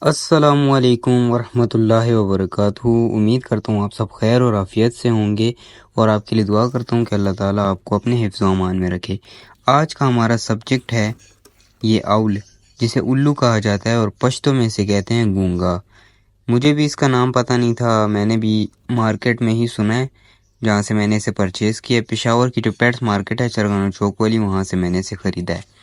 अस्सलामुअलैकुम वरहमतुल्लाहि वबरकातुहू। उम्मीद करता हूँ आप सब खैर और आफियत से होंगे और आपके लिए दुआ करता हूँ कि अल्लाह ताला आपको अपने हिफ्ज़ व अमान में रखे। आज का हमारा सब्जेक्ट है ये आउल, जिसे उल्लू कहा जाता है और पश्तो में से कहते हैं गूंगा। मुझे भी इसका नाम पता नहीं था, मैंने भी मार्केट में ही सुना है जहाँ से मैंने इसे परचेज़ किया। पेशावर की जो पेट्स मार्केट है चरगाना चौक वाली, वहाँ से मैंने इसे ख़रीदा है।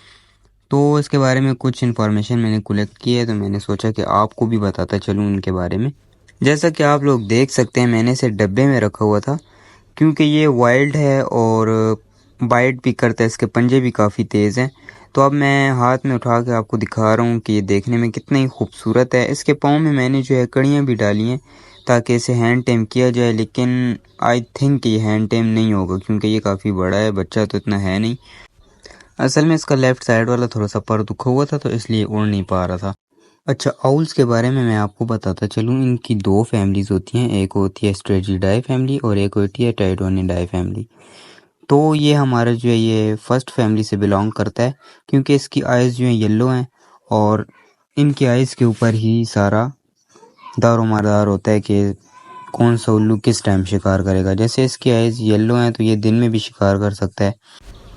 तो इसके बारे में कुछ इन्फॉर्मेशन मैंने कलेक्ट की है, तो मैंने सोचा कि आपको भी बताता चलूँ इनके बारे में। जैसा कि आप लोग देख सकते हैं, मैंने इसे डब्बे में रखा हुआ था क्योंकि ये वाइल्ड है और बाइट भी करता है, इसके पंजे भी काफ़ी तेज़ हैं। तो अब मैं हाथ में उठा के आपको दिखा रहा हूँ कि ये देखने में कितना ही खूबसूरत है। इसके पाँव में मैंने जो है कड़ियाँ भी डाली हैं ताकि इसे हैंड टेम किया जाए, लेकिन आई थिंक ये हैंड टेम नहीं होगा क्योंकि ये काफ़ी बड़ा है, बच्चा तो इतना है नहीं। असल में इसका लेफ़्ट साइड वाला थोड़ा सा पर दुखा हुआ था तो इसलिए उड़ नहीं पा रहा था। अच्छा, आउल्स के बारे में मैं आपको बताता चलूँ, इनकी दो फैमिलीज़ होती हैं, एक होती है स्ट्रेजिडाई फैमिली और एक होती है टाइडोनिडाई फैमिली। तो ये हमारा जो है ये फर्स्ट फैमिली से बिलोंग करता है क्योंकि इसकी आइज़ जो हैं येलो हैं और इनकी आइज़ के ऊपर ही सारा दारोमदार होता है कि कौन सा उल्लू किस टाइम शिकार करेगा। जैसे इसकी आइज़ येलो हैं तो ये दिन में भी शिकार कर सकता है।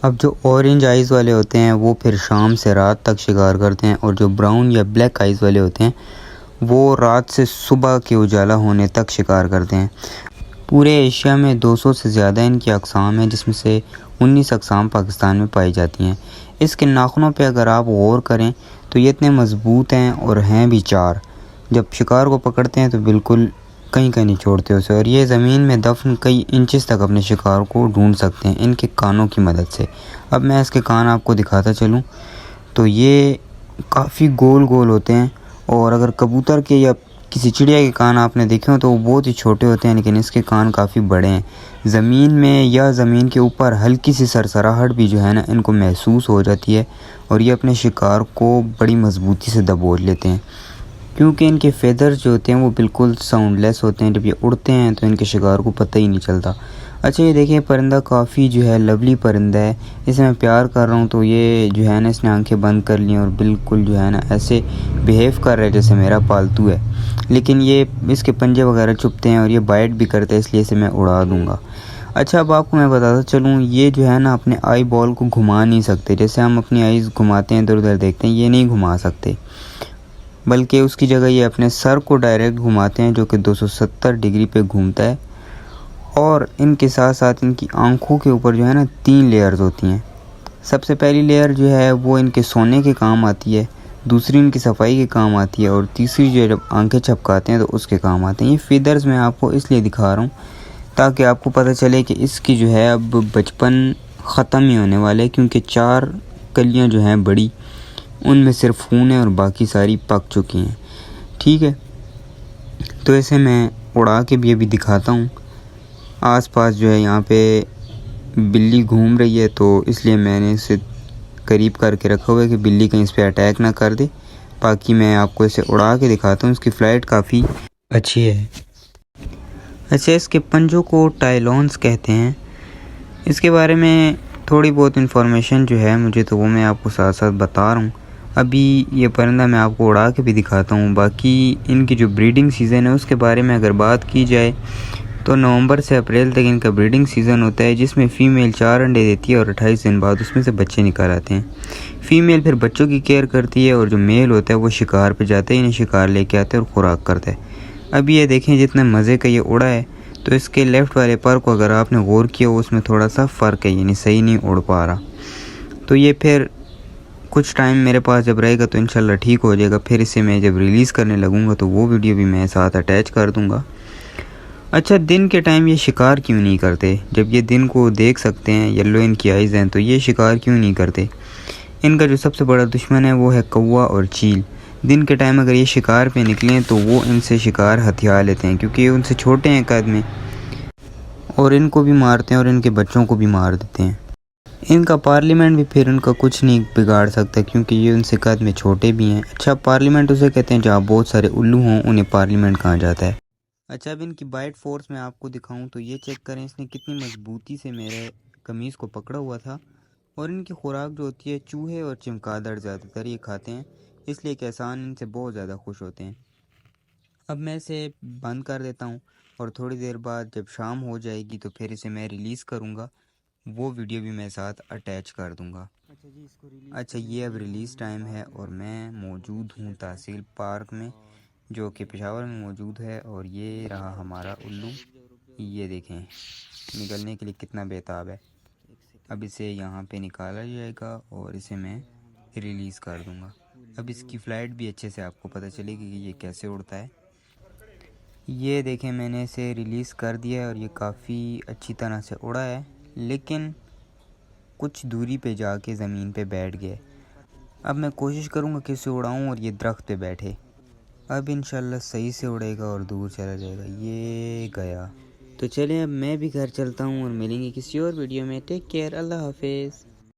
अब जो ऑरेंज आइज़ वाले होते हैं वो फिर शाम से रात तक शिकार करते हैं, और जो ब्राउन या ब्लैक आइज़ वाले होते हैं वो रात से सुबह के उजाला होने तक शिकार करते हैं। पूरे एशिया में 200 से ज़्यादा इनकी अक़साम हैं, जिसमें से 19 अक़साम पाकिस्तान में पाई जाती हैं। इसके नाखूनों पे अगर आप गौर करें तो ये इतने मज़बूत हैं और हैं भी चार। जब शिकार को पकड़ते हैं तो बिल्कुल कहीं कहीं नहीं छोड़ते उसे, और ये ज़मीन में दफन कई इंचेस तक अपने शिकार को ढूंढ सकते हैं इनके कानों की मदद से। अब मैं इसके कान आपको दिखाता चलूँ तो ये काफ़ी गोल गोल होते हैं, और अगर कबूतर के या किसी चिड़िया के कान आपने देखे हो तो वो बहुत ही छोटे होते हैं, लेकिन इसके कान काफ़ी बड़े हैं। ज़मीन में या ज़मीन के ऊपर हल्की सी सरसराहट भी जो है ना इनको महसूस हो जाती है, और ये अपने शिकार को बड़ी मज़बूती से दबोच लेते हैं क्योंकि इनके फेदर्स जो होते हैं वो बिल्कुल साउंडलेस होते हैं। जब ये उड़ते हैं तो इनके शिकार को पता ही नहीं चलता। अच्छा, ये देखिए परिंदा काफ़ी जो है लवली परिंदा है, इसे मैं प्यार कर रहा हूँ तो ये जो है ना इसने आंखें बंद कर ली और बिल्कुल जो है ना ऐसे बिहेव कर रहा है जैसे मेरा पालतू है, लेकिन ये इसके पंजे वगैरह चुभते हैं और ये बाइट भी करता है, इसलिए इसे मैं उड़ा दूँगा। अच्छा, अब आपको मैं बताता चलूँ, ये जो है ना अपने आई बॉल को घुमा नहीं सकते। जैसे हम अपनी आईज़ घुमाते हैं इधर उधर देखते हैं, ये नहीं घुमा सकते, बल्कि उसकी जगह ये अपने सर को डायरेक्ट घुमाते हैं जो कि 270 डिग्री पे घूमता है। और इनके साथ साथ इनकी आँखों के ऊपर जो है ना 3 लेयर्स होती हैं। सबसे पहली लेयर जो है वो इनके सोने के काम आती है, दूसरी इनकी सफाई के काम आती है, और तीसरी जो है जब आंखें झपकाते हैं तो उसके काम आते हैं। ये फीदर्स मैं आपको इसलिए दिखा रहा हूँ ताकि आपको पता चले कि इसकी जो है अब बचपन ख़त्म ही होने वाला है, क्योंकि 4 कलियाँ जो हैं बड़ी, उनमें सिर्फ खून है और बाकी सारी पक चुकी हैं। ठीक है, तो इसे मैं उड़ा के भी अभी दिखाता हूँ। आसपास जो है यहाँ पे बिल्ली घूम रही है, तो इसलिए मैंने इसे करीब करके रखा हुआ है कि बिल्ली कहीं इस पर अटैक ना कर दे। बाकी मैं आपको इसे उड़ा के दिखाता हूँ, इसकी फ़्लाइट काफ़ी अच्छी है। अच्छा, इसके पंजों को टाइलॉन्स कहते हैं। इसके बारे में थोड़ी बहुत इन्फॉर्मेशन जो है मुझे, तो वो मैं आपको साथ साथ बता रहा हूँ। अभी ये परिंदा मैं आपको उड़ा के भी दिखाता हूँ। बाकी इनकी जो ब्रीडिंग सीज़न है उसके बारे में अगर बात की जाए तो नवंबर से अप्रैल तक इनका ब्रीडिंग सीज़न होता है, जिसमें फ़ीमेल 4 अंडे देती है और 28 दिन बाद उसमें से बच्चे निकल आते हैं। फ़ीमेल फिर बच्चों की केयर करती है, और जो मेल होता है वो शिकार पे जाते हैं, इन्हें शिकार लेके आते हैं और खुराक करता है। अभी ये देखें जितने मज़े का ये उड़ा है, तो इसके लेफ़्ट वाले पर को अगर आपने गौर किया उसमें थोड़ा सा फ़र्क है, यानी सही नहीं उड़ पा रहा। तो ये फिर कुछ टाइम मेरे पास जब रहेगा तो इंशाल्लाह ठीक हो जाएगा। फिर इसे मैं जब रिलीज़ करने लगूँगा तो वो वीडियो भी मैं साथ अटैच कर दूँगा। अच्छा, दिन के टाइम ये शिकार क्यों नहीं करते? जब ये दिन को देख सकते हैं, येलो इनकी आइज़ हैं, तो ये शिकार क्यों नहीं करते? इनका जो सबसे बड़ा दुश्मन है वो है कौवा और चील। दिन के टाइम अगर ये शिकार पे निकलें तो वो इनसे शिकार हथिया लेते हैं, क्योंकि ये उनसे छोटे हैं कद में, और इनको भी मारते हैं और इनके बच्चों को भी मार देते हैं। इनका पार्लियामेंट भी फिर उनका कुछ नहीं बिगाड़ सकता, क्योंकि ये उनसे कद में छोटे भी हैं। अच्छा, पार्लियामेंट उसे कहते हैं जहाँ बहुत सारे उल्लू हों, उन्हें पार्लियामेंट कहा जाता है। अच्छा, अब इनकी बाइट फोर्स मैं आपको दिखाऊं तो ये चेक करें इसने कितनी मजबूती से मेरे कमीज़ को पकड़ा हुआ था। और इनकी खुराक जो होती है चूहे और चमगादड़ ज़्यादातर ये खाते हैं। इसलिए कि एहसान इनसे बहुत ज़्यादा खुश होते हैं। अब मैं इसे बंद कर देता हूँ और थोड़ी देर बाद जब शाम हो जाएगी तो फिर इसे मैं रिलीज़ करूँगा, वो वीडियो भी मैं साथ अटैच कर दूँगा। अच्छा जी, इसको रिलीज़ अच्छा, ये अब रिलीज़ टाइम है और मैं मौजूद हूँ तहसील पार्क में, जो कि पेशावर में मौजूद है। और ये रहा हमारा उल्लू, ये देखें निकलने के लिए कितना बेताब है। अब इसे यहाँ पे निकाला जाएगा और इसे मैं रिलीज़ कर दूँगा। अब इसकी फ़्लाइट भी अच्छे से आपको पता चलेगी कि ये कैसे उड़ता है। ये देखें मैंने इसे रिलीज़ कर दिया है और ये काफ़ी अच्छी तरह से उड़ा है, लेकिन कुछ दूरी पे जाके ज़मीन पे बैठ गया। अब मैं कोशिश करूँगा कि इसे उड़ाऊँ और ये दरख्त पे बैठे। अब इंशाल्लाह सही से उड़ेगा और दूर चला जाएगा। ये गया। तो चलें अब मैं भी घर चलता हूँ और मिलेंगे किसी और वीडियो में। टेक केयर, अल्लाह हाफिज़।